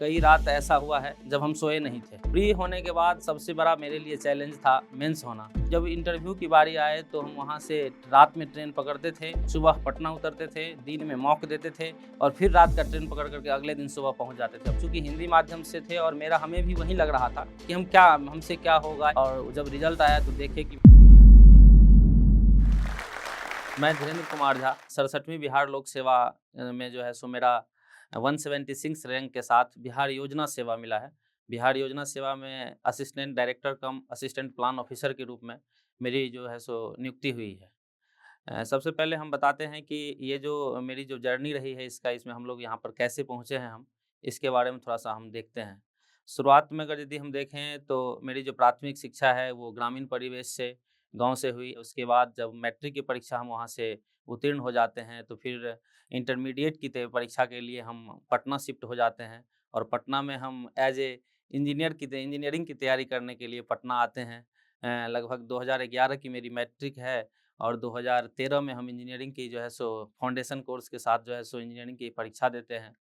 कई रात ऐसा हुआ है जब हम सोए नहीं थे। फ्री होने के बाद सबसे बड़ा मेरे लिए चैलेंज था मेंस होना। जब इंटरव्यू की बारी आए तो हम वहाँ से रात में ट्रेन पकड़ते थे, सुबह पटना उतरते थे, दिन में मॉक देते थे और फिर रात का ट्रेन पकड़ करके अगले दिन सुबह पहुँच जाते थे। अब चूँकि हिंदी माध्यम से थे और मेरा हमें भी वही लग रहा था कि हमसे क्या होगा, और जब रिजल्ट आया तो देखे कि मैं धीरेन्द्र कुमार झा 67वीं बिहार लोक सेवा में जो है सो मेरा 176 रैंक के साथ बिहार योजना सेवा मिला है। बिहार योजना सेवा में असिस्टेंट डायरेक्टर कम असिस्टेंट प्लान ऑफिसर के रूप में मेरी जो है सो नियुक्ति हुई है। सबसे पहले हम बताते हैं कि ये जो मेरी जो जर्नी रही है इसमें हम लोग यहाँ पर कैसे पहुँचे हैं इसके बारे में थोड़ा-सा हम देखते हैं। शुरुआत में अगर यदि हम देखें तो मेरी जो प्राथमिक शिक्षा है वो ग्रामीण परिवेश से, गाँव से हुई। उसके बाद जब मैट्रिक की परीक्षा हम वहाँ से उत्तीर्ण हो जाते हैं तो फिर इंटरमीडिएट की परीक्षा के लिए हम पटना शिफ्ट हो जाते हैं और पटना में हम एज़ ए इंजीनियरिंग की तैयारी करने के लिए पटना आते हैं। लगभग 2011 की मेरी मैट्रिक है और 2013 में हम इंजीनियरिंग की जो है सो फाउंडेशन कोर्स के साथ जो है सो इंजीनियरिंग की परीक्षा देते हैं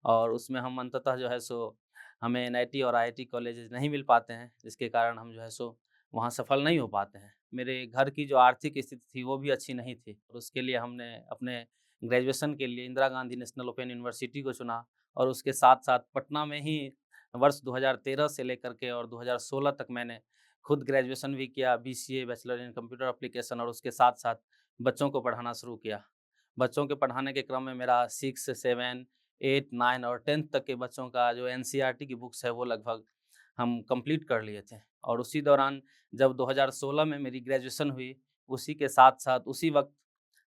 और उसमें हम अंततः जो है सो हमें एनआईटी और आईआईटी कॉलेजेस नहीं मिल पाते हैं, जिसके कारण हम जो है सो वहाँ सफल नहीं हो पाते हैं। मेरे घर की जो आर्थिक स्थिति थी वो भी अच्छी नहीं थी और उसके लिए हमने अपने ग्रेजुएशन के लिए Indira Gandhi national open university को चुना और उसके साथ-साथ पटना में ही वर्ष 2013 से लेकर के और 2016 तक मैंने खुद ग्रेजुएशन भी किया, BCA bachelor in computer application, और उसके साथ-साथ बच्चों को पढ़ाना शुरू किया। बच्चों के पढ़ाने के क्रम में मेरा 6, 7, 8, 9 और 10th तक के बच्चों का जो एनसीईआरटी की बुक्स है वो लगभग हम कंप्लीट कर लिए थे और उसी दौरान जब 2016 में मेरी ग्रेजुएशन हुई, उसी के साथ-साथ उसी वक़्त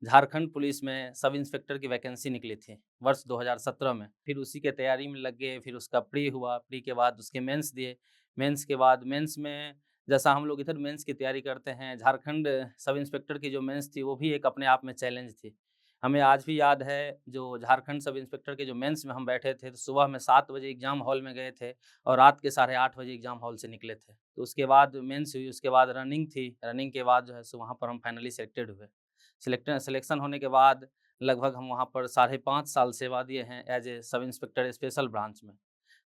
झारखंड पुलिस में सब इंस्पेक्टर की वैकेंसी निकली थी, वर्ष 2017 में। फिर उसी के तैयारी में लग गए, फिर उसका प्री हुआ, प्री के बाद उसके मेंस दिए, मेंस के बाद मेंस में जैसा हम लोग इधर मेंस की तैयारी करते हैं, झारखंड सब इंस्पेक्टर की जो मेंस थी, वो भी एक अपने आप में चैलेंज थी। हमें आज भी याद है, जो झारखंड सब इंस्पेक्टर के जो मेंस में हम बैठे थे, तो सुबह में 7 बजे एग्ज़ाम हॉल में गए थे और रात के साढ़े 8 बजे एग्ज़ाम हॉल से निकले थे। तो उसके बाद मेंस हुई, उसके बाद रनिंग थी, रनिंग के बाद जो है सो वहाँ पर हम फाइनली सिलेक्टेड हुए। सिलेक्शन होने के बाद लगभग हम वहाँ पर साढ़े 5 साल सेवा दिए हैं as a sub inspector special branch में।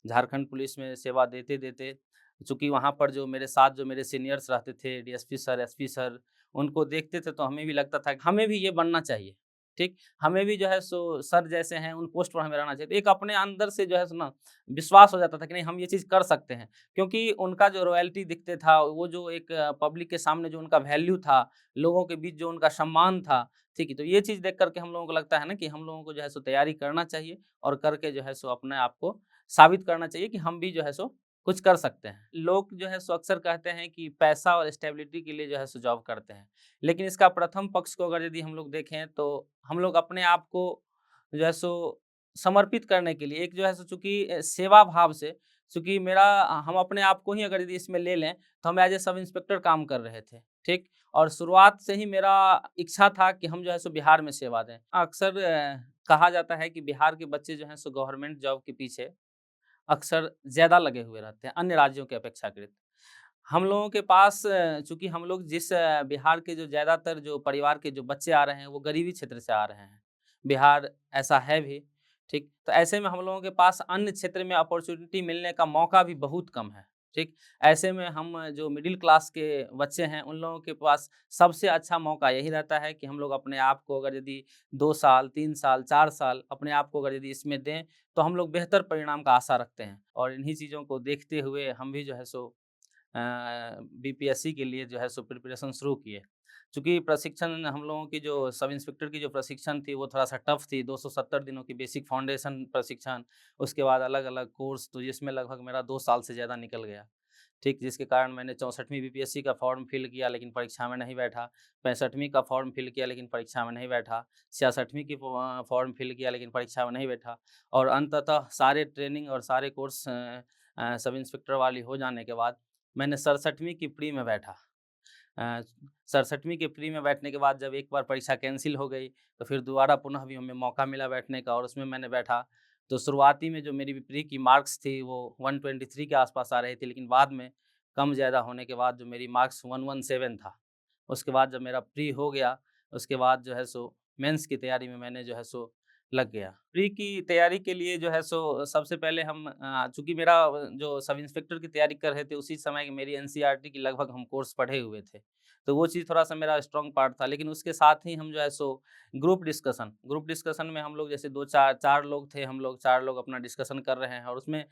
झारखंड पुलिस में सेवा देते-देते चूँकि वहाँ पर जो मेरे साथ जो मेरे सीनियर्स रहते थे, डीएसपी सर, एसपी सर, उनको देखते थे तो हमें भी लगता था कि हमें भी ये बनना चाहिए, ठीक? हमें भी जो है सो सर जैसे हैं उन पोस्ट पर हमें रहना चाहिए। तो एक अपने अंदर से जो है सो ना विश्वास हो जाता था कि नहीं, हम ये चीज़ कर सकते हैं। क्योंकि उनका जो रॉयल्टी दिखते था, वो जो एक पब्लिक के सामने जो उनका वैल्यू था, लोगों के बीच जो उनका सम्मान था, ठीक है? तो ये चीज़ देख कर के हम लोगों को लगता है ना कि हम लोगों को जो है सो तैयारी करना चाहिए और करके जो है सो अपने आप को साबित करना चाहिए कि हम भी जो है सो कुछ कर सकते हैं। लोग जो है सो अक्सर कहते हैं कि पैसा और स्टेबिलिटी के लिए जो है सो जॉब करते हैं। लेकिन इसका प्रथम पक्ष को अगर यदि हम लोग देखें तो हम लोग अपने आप को जो है सो समर्पित करने के लिए एक जो है सो चूँकि सेवा भाव से, चूँकि हम अपने आप को ही अगर यदि इसमें ले लें तो हम एज़ ए सब इंस्पेक्टर काम कर रहे थे, ठीक? और शुरुआत से ही मेरा इच्छा था कि हम जो है सो बिहार में सेवा दें। अक्सर कहा जाता है कि बिहार के बच्चे जो हैं सो गवर्नमेंट जॉब के पीछे अक्सर ज़्यादा लगे हुए रहते हैं, अन्य राज्यों के अपेक्षाकृत। हम लोगों के पास चूँकि हम लोग जिस बिहार के जो ज़्यादातर जो परिवार के जो बच्चे आ रहे हैं, वो गरीबी क्षेत्र से आ रहे हैं। बिहार ऐसा है भी, ठीक? तो ऐसे में हम लोगों के पास अन्य क्षेत्र में अपॉर्च्युनिटी मिलने का मौका भी बहुत कम है, ठीक? ऐसे में हम जो मिडिल क्लास के बच्चे हैं, उन लोगों के पास सबसे अच्छा मौका यही रहता है कि हम लोग अपने आप को अगर यदि 2 साल, 3 साल, 4 साल अपने आप को अगर यदि इसमें दें, तो हम लोग बेहतर परिणाम का आशा रखते हैं और इन्हीं चीज़ों को देखते हुए हम भी जो है सो बीपीएससी के लिए जो है सो प्रिपरेशन शुरू किए। चूँकि प्रशिक्षण हम लोगों की जो सब इंस्पेक्टर की जो प्रशिक्षण थी वो थोड़ा-सा टफ थी, 270 दिनों की बेसिक फाउंडेशन प्रशिक्षण, उसके बाद अलग-अलग कोर्स, तो जिसमें लगभग मेरा 2 साल से ज़्यादा निकल गया। ठीक, जिसके कारण मैंने 64वीं बीपीएससी का फॉर्म फिल किया लेकिन परीक्षा में नहीं बैठा, 65वीं का फॉर्म फिल किया लेकिन परीक्षा में नहीं बैठा, 66वीं की फॉर्म फिल किया लेकिन परीक्षा में नहीं बैठा और अंततः सारे ट्रेनिंग और सारे कोर्स सब इंस्पेक्टर वाली हो जाने के बाद मैंने 67वीं की प्री में बैठा। अ, 67वीं के प्री में बैठने के बाद जब एक बार परीक्षा कैंसल हो गई, तो फिर दोबारा पुनः भी हमें मौका मिला बैठने का और उसमें मैंने बैठा। तो शुरुआती में जो मेरी प्री की मार्क्स थी वो 123 के आस-पास आ रही थी, लेकिन बाद में कम-ज़्यादा होने के बाद जो मेरी मार्क्स 117 था। उसके बाद जब मेरा प्री हो गया, उसके बाद जो है सो मेंस की तैयारी में मैंने जो है सो लग गया। प्री की तैयारी के लिए जो है सो सबसे पहले हम चूँकि मेरा जो सब इंस्पेक्टर की तैयारी कर रहे थे उसी समय की मेरी एनसीईआरटी की लगभग हम कोर्स पढ़े हुए थे। तो वो चीज़ थोड़ा-सा मेरा स्ट्रॉन्ग पार्ट था। लेकिन उसके साथ ही हम जो है सो ग्रुप डिस्कशन में हम लोग जैसे 2 4 लोग थे, हम लोग 4 लोग अपना डिस्कशन कर रहे हैं और उसमें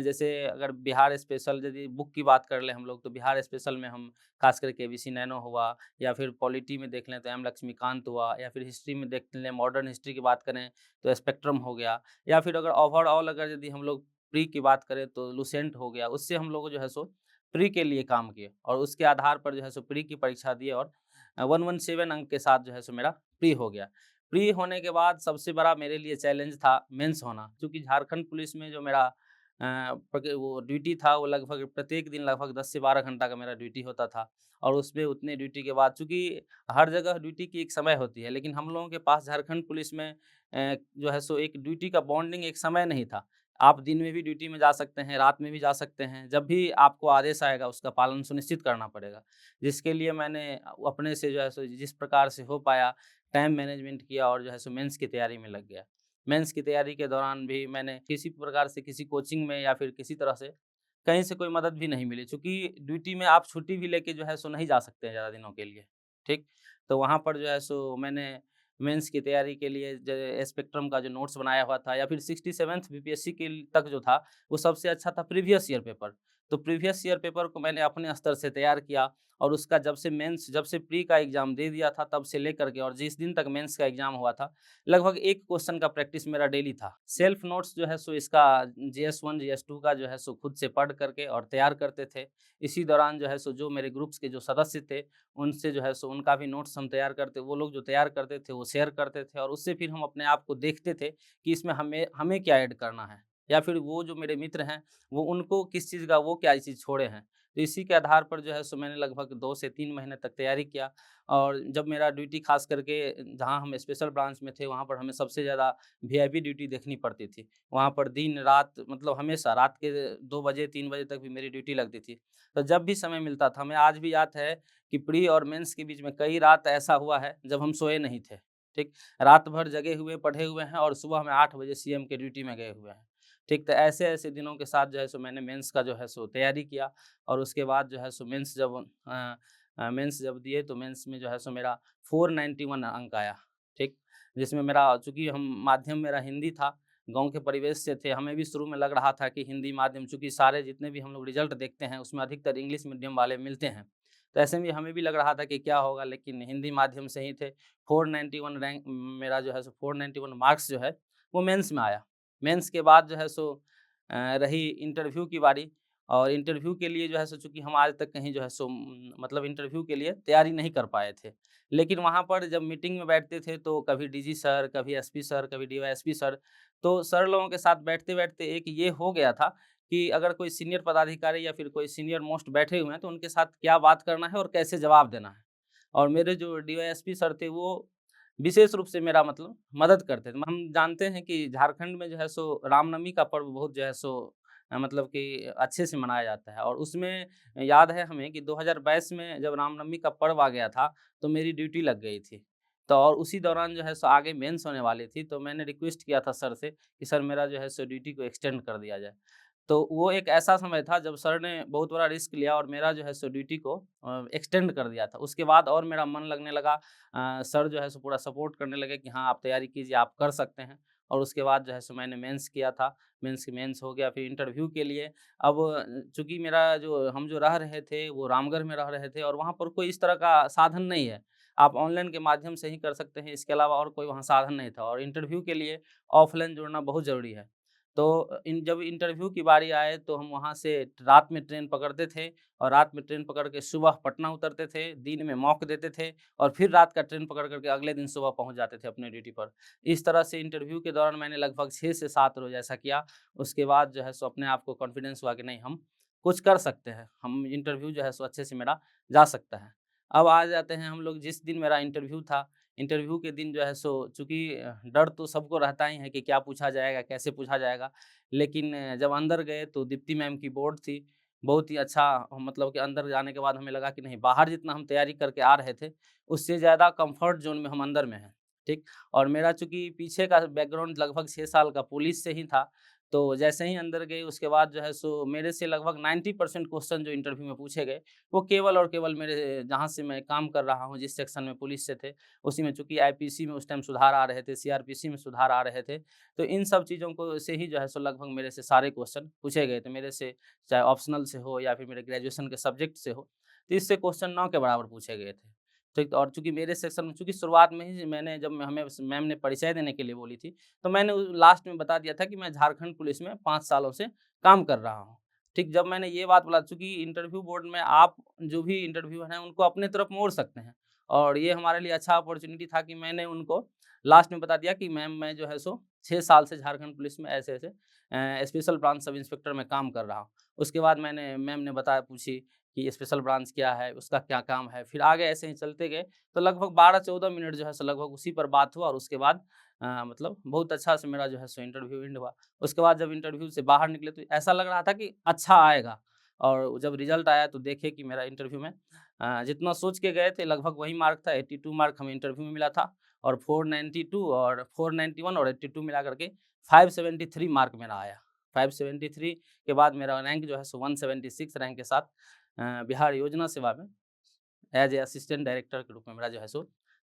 जैसे अगर बिहार स्पेशल यदि बुक की बात कर लें हम लोग तो बिहार स्पेशल में हम ख़ास करके केबीसी नैनो हुआ या फिर पॉलिटी में देख लें तो एम लक्ष्मीकांत हुआ या फिर हिस्ट्री में देख लें मॉडर्न हिस्ट्री की बात करें तो स्पेक्ट्रम हो गया या फिर अगर ओवरऑल अगर यदि हम लोग प्री की बात करें तो लुसेंट हो गया। उससे हम लोग जो है सो प्री के लिए काम किए और उसके आधार पर जो है सो प्री की परीक्षा दिए और 117 अंक के साथ जो है सो मेरा प्री हो गया। प्री होने के बाद सबसे बड़ा मेरे लिए चैलेंज था मेंस होना क्योंकि झारखंड पुलिस में जो मेरा वो ड्यूटी था वो लगभग प्रत्येक दिन लगभग 10 से 12 घंटा का मेरा ड्यूटी होता था और उसमें उतने ड्यूटी के बाद चूँकि हर जगह ड्यूटी की एक समय होती है, लेकिन हम लोगों के पास झारखंड पुलिस में जो है सो एक ड्यूटी का बॉन्डिंग एक समय नहीं था। आप दिन में भी ड्यूटी में जा सकते हैं, रात में भी जा सकते हैं, जब भी आपको आदेश आएगा उसका पालन सुनिश्चित करना पड़ेगा। जिसके लिए मैंने अपने से जो है सो जिस प्रकार से हो पाया टाइम मैनेजमेंट किया और जो है सो मेंस की तैयारी में लग गया। मेंस की तैयारी के दौरान भी मैंने किसी प्रकार से किसी कोचिंग में या फिर किसी तरह से कहीं से कोई मदद भी नहीं मिली चूँकि ड्यूटी में आप छुट्टी भी लेके जो है सो नहीं जा सकते हैं ज़्यादा दिनों के लिए, ठीक? तो वहाँ पर जो है सो मैंने मेंस की तैयारी के लिए ज स्पेक्ट्रम का जो नोट्स बनाया हुआ था या फिर 67th बीपीएससी के तक जो था, वो सबसे अच्छा था प्रीवियस ईयर पेपर। तो प्रीवियस ईयर पेपर को मैंने अपने स्तर से तैयार किया और उसका जब से प्री का एग्ज़ाम दे दिया था तब से लेकर के और जिस दिन तक मेंस का एग्ज़ाम हुआ था, लगभग एक क्वेश्चन का प्रैक्टिस मेरा डेली था। सेल्फ नोट्स जो है सो इसका जीएस 1 जीएस 2 का जो है सो खुद से पढ़ करके और तैयार करते थे। इसी दौरान जो है सो जो मेरे ग्रुप्स के जो सदस्य थे, उनसे जो है सो उनका भी नोट्स हम तैयार करते वो लोग जो तैयार करते थे वो शेयर करते थे और उससे फिर हम अपने आप को देखते थे कि इसमें हमें हमें क्या ऐड करना है या फिर वो जो मेरे मित्र हैं, वो उनको किस चीज़ का वो क्या चीज़ छोड़े हैं। तो इसी के आधार पर जो है सो मैंने लगभग 2 से 3 महीने तक तैयारी किया और जब मेरा ड्यूटी ख़ास करके जहाँ हम स्पेशल ब्रांच में थे, वहाँ पर हमें सबसे ज़्यादा वीआईपी ड्यूटी देखनी पड़ती थी। वहाँ पर दिन-रात मतलब हमेशा रात के 2 बजे 3 बजे तक भी मेरी ड्यूटी लगती थी। तो जब भी समय मिलता था, हमें आज भी याद है कि प्री और मेंस के बीच में कई रात ऐसा हुआ है जब हम सोए नहीं थे, ठीक? रात भर जगे हुए, पढ़े हुए हैं और सुबह में 8 बजे सीएम के ड्यूटी में गए हुए हैं, ठीक? तो ऐसे-ऐसे दिनों के साथ जो है सो मैंने मेंस का जो है सो तैयारी किया और उसके बाद जो है सो मेंस जब दिए तो मेंस में जो है सो मेरा 491 अंक आया, ठीक? जिसमें मेरा चूँकि हम माध्यम मेरा हिंदी था, गाँव के परिवेश से थे, हमें भी शुरू में लग रहा था कि हिंदी माध्यम चूँकि सारे जितने भी हम लोग रिज़ल्ट देखते हैं, उसमें अधिकतर इंग्लिश मीडियम वाले मिलते हैं। तो ऐसे में हमें भी लग रहा था कि क्या होगा लेकिन हिंदी माध्यम से ही थे। 491 रैंक मेरा जो है सो 491 मार्क्स जो है वो मेंस में आया। मेंस के बाद जो है सो रही इंटरव्यू की बारी और इंटरव्यू के लिए जो है सो चूँकि हम आज तक कहीं जो है सो मतलब इंटरव्यू के लिए तैयारी नहीं कर पाए थे। लेकिन वहाँ पर जब मीटिंग में बैठते थे तो कभी डीजी सर, कभी एसपी सर, कभी डीवाईएसपी सर, तो सर लोगों के साथ बैठते-बैठते एक ये हो गया था कि अगर कोई सीनियर पदाधिकारी या फिर कोई सीनियर मोस्ट बैठे हुए हैं तो उनके साथ क्या बात करना है और कैसे जवाब देना है। और मेरे जो डीवाईएसपी सर थे वो विशेष रूप से मेरा मतलब मदद करते थे। हम जानते हैं कि झारखंड में जो है सो रामनवमी का पर्व बहुत जो है सो मतलब कि अच्छे से मनाया जाता है और उसमें याद है हमें कि 2022 में जब रामनवमी का पर्व आ गया था, तो मेरी ड्यूटी लग गई थी। तो और उसी दौरान जो है सो आगे मेंस होने वाली थी, तो मैंने रिक्वेस्ट किया था सर से कि सर मेरा जो है सो ड्यूटी को एक्सटेंड कर दिया जाए। तो वो एक ऐसा समय था जब सर ने बहुत बड़ा रिस्क लिया और मेरा जो है सो ड्यूटी को एक्सटेंड कर दिया था। उसके बाद और मेरा मन लगने लगा सर जो है सो पूरा सपोर्ट करने लगे कि हाँ, आप तैयारी कीजिए, आप कर सकते हैं। और उसके बाद जो है सो मैंने मेंस किया था, मेंस हो गया फिर इंटरव्यू के लिए। अब चूँकि मेरा जो हम जो रह रहे थे वो रामगढ़ में रह रहे थे और वहाँ पर कोई इस तरह का साधन नहीं है। आप ऑनलाइन के माध्यम से ही कर सकते हैं, इसके अलावा और कोई वहाँ साधन नहीं था और इंटरव्यू के लिए ऑफ़लाइन जुड़ना बहुत ज़रूरी है। तो इन जब इंटरव्यू की बारी आए तो हम वहाँ से रात में ट्रेन पकड़ते थे और रात में ट्रेन पकड़ के सुबह पटना उतरते थे, दिन में मॉक देते थे और फिर रात का ट्रेन पकड़ कर के अगले दिन सुबह पहुँच जाते थे अपने ड्यूटी पर। इस तरह से इंटरव्यू के दौरान मैंने लगभग 6 से 7 रोज़ ऐसा किया। उसके बाद जो है सो अपने आप को कॉन्फिडेंस हुआ कि नहीं हम कुछ कर सकते हैं। हम इंटरव्यू जो है सो अच्छे से मेरा जा सकता है। अब आ जाते हैं हम लोग जिस दिन मेरा इंटरव्यू था, इंटरव्यू के दिन जो है सो चूँकि डर तो सबको रहता ही है कि क्या पूछा जाएगा, कैसे पूछा जाएगा। लेकिन जब अंदर गए तो दीप्ति मैम की बोर्ड थी, बहुत ही अच्छा मतलब कि अंदर जाने के बाद हमें लगा कि नहीं बाहर जितना हम तैयारी करके आ रहे थे, उससे ज़्यादा कम्फर्ट ज़ोन में हम अंदर में हैं, ठीक। और मेरा चूँकि पीछे का बैकग्राउंड लगभग 6 साल का पुलिस से ही था, तो जैसे ही अंदर गए उसके बाद जो है सो मेरे से लगभग 90% क्वेश्चन जो इंटरव्यू में पूछे गए, वो केवल और केवल मेरे जहाँ से मैं काम कर रहा हूँ, जिस सेक्शन में पुलिस से थे, उसी में चूँकि आईपीसी में उस टाइम सुधार आ रहे थे, सीआरपीसी में सुधार आ रहे थे, तो इन सब चीज़ों को से ही जो है सो लगभग मेरे से सारे क्वेश्चन पूछे गए थे। मेरे से चाहे ऑप्शनल से हो या फिर मेरे ग्रेजुएशन के सब्जेक्ट से हो, तो इससे क्वेश्चन 9 के बराबर पूछे गए थे। ठीक, और चूँकि मेरे सेक्शन में चूँकि शुरुआत में ही मैंने जब हमें मैम ने परिचय देने के लिए बोली थी, तो मैंने लास्ट में बता दिया था कि मैं झारखंड पुलिस में 5 सालों से काम कर रहा हूँ। ठीक, जब मैंने ये बात बोला, चूँकि इंटरव्यू बोर्ड में आप जो भी इंटरव्यूअर हैं उनको अपने तरफ मोड़ सकते हैं, और ये हमारे लिए अच्छा अपॉर्च्युनिटी था कि मैंने उनको लास्ट में बता दिया कि मैम मैं जो है सो 6 साल से झारखंड पुलिस में ऐसे-ऐसे स्पेशल ब्रांच सब इंस्पेक्टर में काम कर रहा हूँ। उसके बाद मैंने मैम ने बताया पूछी कि स्पेशल ब्रांच क्या है, उसका क्या काम है? फिर आगे ऐसे ही चलते गए, तो लगभग 12-14 मिनट जो है सो लगभग उसी पर बात हुआ, और उसके बाद मतलब बहुत अच्छा से मेरा जो है सो इंटरव्यू एंड हुआ। उसके बाद जब इंटरव्यू से बाहर निकले तो ऐसा लग रहा था कि अच्छा आएगा, और जब रिज़ल्ट आया तो देखे कि मेरा इंटरव्यू में जितना सोच के गए थे लगभग वही मार्क था, 82 मार्क हमें इंटरव्यू में मिला था, और 492 और 491 और 82 मिला करके 573 मार्क मेरा आया। 573 के बाद मेरा रैंक जो है सो 176 रैंक के साथ बिहार योजना सेवा में एज ए असिस्टेंट डायरेक्टर के रूप में मेरा जो है सो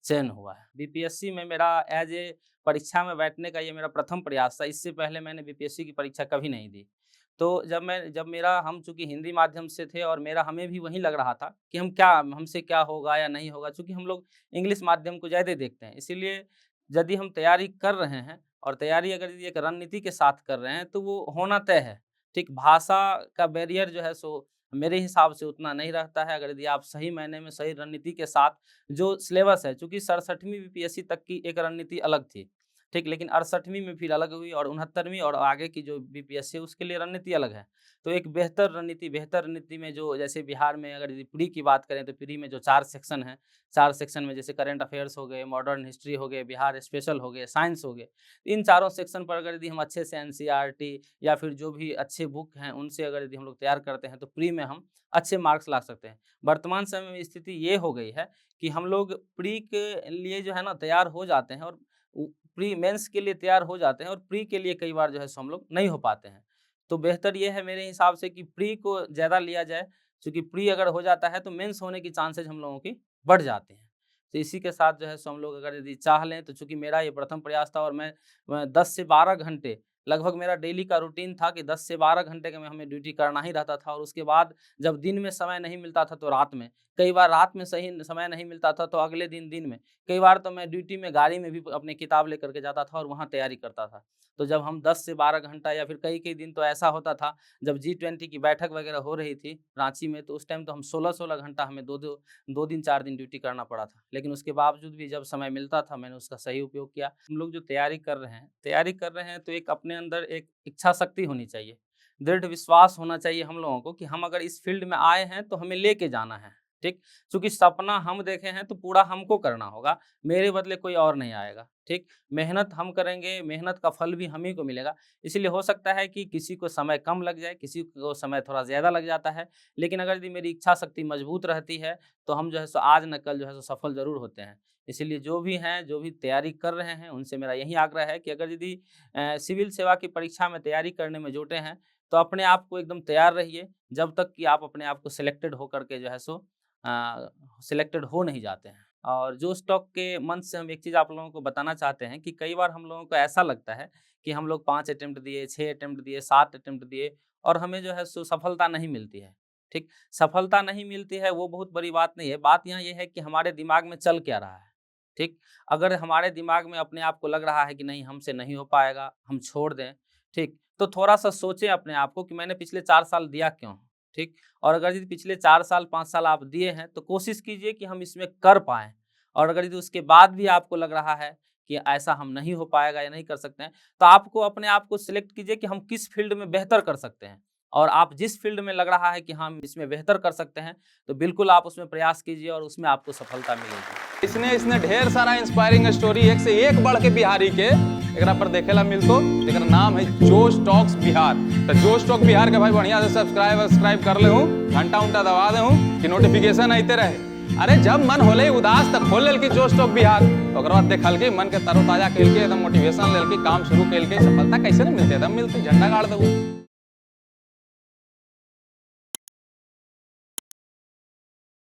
चयन हुआ है। बीपीएससी में मेरा एज ए परीक्षा में बैठने का ये मेरा प्रथम प्रयास था। इससे पहले मैंने बीपीएससी की परीक्षा कभी नहीं दी। तो जब मेरा हम चूँकि हिंदी माध्यम से थे, और मेरा हमें भी वही लग रहा था कि हमसे क्या होगा या नहीं होगा, चूँकि हम लोग इंग्लिश माध्यम को ज़्यादा देखते हैं। इसीलिए यदि हम तैयारी कर रहे हैं, और तैयारी अगर यदि एक रणनीति के साथ कर रहे हैं, तो वो होना तय है। ठीक, भाषा का बैरियर जो है सो मेरे हिसाब से उतना नहीं रहता है, अगर यदि आप सही मायने में सही रणनीति के साथ जो सिलेबस है, चूँकि 67वीं बीपीएससी तक की एक रणनीति अलग थी, ठीक? लेकिन 68वीं में फिर अलग हुई, और 69वीं और आगे की जो बीपीएससी है उसके लिए रणनीति अलग है। तो एक बेहतर रणनीति में जो, जैसे बिहार में अगर यदि प्री की बात करें, तो प्री में जो 4 सेक्शन हैं, 4 सेक्शन में जैसे करंट अफेयर्स हो गए, मॉडर्न हिस्ट्री हो गए, बिहार स्पेशल हो गए, साइंस हो गए। इन चारों सेक्शन पर अगर यदि हम अच्छे से एनसीईआरटी या फिर जो भी अच्छे बुक हैं उनसे अगर यदि हम लोग तैयार करते हैं, तो प्री में हम अच्छे मार्क्स ला सकते हैं। वर्तमान समय में स्थिति ये हो गई है कि हम लोग प्री के लिए जो है ना तैयार हो जाते हैं, और प्री मेंस के लिए तैयार हो जाते हैं, और प्री के लिए कई बार जो है सो हम लोग नहीं हो पाते हैं। तो बेहतर ये है मेरे हिसाब से कि प्री को ज़्यादा लिया जाए, क्योंकि प्री अगर हो जाता है तो मेंस होने की चांसेज़ हम लोगों की बढ़ जाते हैं। तो इसी के साथ जो है सो हम लोग अगर यदि चाह लें, तो चूँकि मेरा ये प्रथम प्रयास था, और मैं 10 से 12 घंटे लगभग मेरा डेली का रूटीन था कि 10 से 12 घंटे का मैं हमें ड्यूटी करना ही रहता था, और उसके बाद जब दिन में समय नहीं मिलता था तो रात में, कई बार रात में सही समय नहीं मिलता था तो अगले दिन में, कई बार तो मैं ड्यूटी में गाड़ी में भी अपनी किताब लेकर के जाता था और वहाँ तैयारी करता था। तो जब हम 10 से 12 घंटा, या फिर कई-कई दिन तो ऐसा होता था जब G20 की बैठक वगैरह हो रही थी रांची में, तो उस टाइम तो हम 16-16 घंटा हमें 2 दिन 4 दिन ड्यूटी करना पड़ा था। लेकिन उसके बावजूद भी जब समय मिलता था मैंने उसका सही उपयोग किया। हम लोग जो तैयारी कर रहे हैं तो एक अपने अंदर एक इच्छा शक्ति होनी चाहिए। दृढ़ विश्वास होना चाहिए हम लोगों को कि हम अगर इस फील्ड में आए हैं तो हमें लेके जाना है, ठीक? चूँकि सपना हम देखे हैं तो पूरा हमको करना होगा, मेरे बदले कोई और नहीं आएगा, ठीक? मेहनत हम करेंगे, मेहनत का फल भी हम ही को मिलेगा। इसलिए हो सकता है कि किसी को समय कम लग जाए, किसी को समय थोड़ा ज़्यादा लग जाता है, लेकिन अगर यदि मेरी इच्छा शक्ति मजबूत रहती है, तो हम जो है सो आज न कल जो है सो सफल ज़रूर होते हैं। इसीलिए जो भी हैं, जो भी तैयारी कर रहे हैं, उनसे मेरा यही आग्रह है कि अगर यदि सिविल सेवा की परीक्षा में तैयारी करने में जुटे हैं, तो अपने आप को एकदम तैयार रहिए, जब तक कि आप अपने आप को सिलेक्टेड होकर के जो है सो सिलेक्टेड हो नहीं जाते हैं। और जो स्टॉक के मंच से हम एक चीज़ आप लोगों को बताना चाहते हैं कि कई बार हम लोगों को ऐसा लगता है कि हम लोग 5 अटेम्प्ट दिए, 6 अटेम्प्ट दिए, 7 अटेम्प्ट दिए, और हमें जो है सो सफलता नहीं मिलती है, ठीक? सफलता नहीं मिलती है वो बहुत बड़ी बात नहीं है, बात यहाँ ये है कि हमारे दिमाग में चल क्या रहा है, ठीक? अगर हमारे दिमाग में अपने आप को लग रहा है कि नहीं हमसे नहीं हो पाएगा, हम छोड़ दें, ठीक? तो थोड़ा-सा सोचें अपने आप को कि मैंने पिछले 4 साल दिया क्यों? ठीक? और अगर यदि पिछले 4 साल, 5 साल आप दिए हैं, तो कोशिश कीजिए कि हम इसमें कर पाएँ। और अगर यदि उसके बाद भी आपको लग रहा है कि ऐसा हम नहीं हो पाएगा या नहीं कर सकते हैं, तो आपको अपने आप को सिलेक्ट कीजिए कि हम किस फ़ील्ड में बेहतर कर सकते हैं। और आप जिस फ़ील्ड में लग रहा है कि हम इसमें बेहतर कर सकते हैं, तो बिल्कुल आप उसमें प्रयास कीजिए और उसमें आपको सफलता मिलेगी। इसने ढेर सारा इंस्पायरिंग स्टोरी एक से एक बढ़ के बिहारी के एकरा पर देखेला मिलतो, जेकर नाम है जोश टॉक्स बिहार। तो जोश टॉक बिहार के भाई बढ़िया से सब्सक्राइब कर ले हूँ, घंटा उंटा दबा दे हूँ कि नोटिफिकेशन आते रहे। अरे जब मन होले उदास तक खोल लेल की जोश टॉक बिहार, ओकर बाद देखल की मन के तरोताजा कैल के एकदम मोटिवेशन लेल की काम शुरू कैल के सफलता कैसे न मिलते, एकदम मिलते झंडा गाड़ देबू।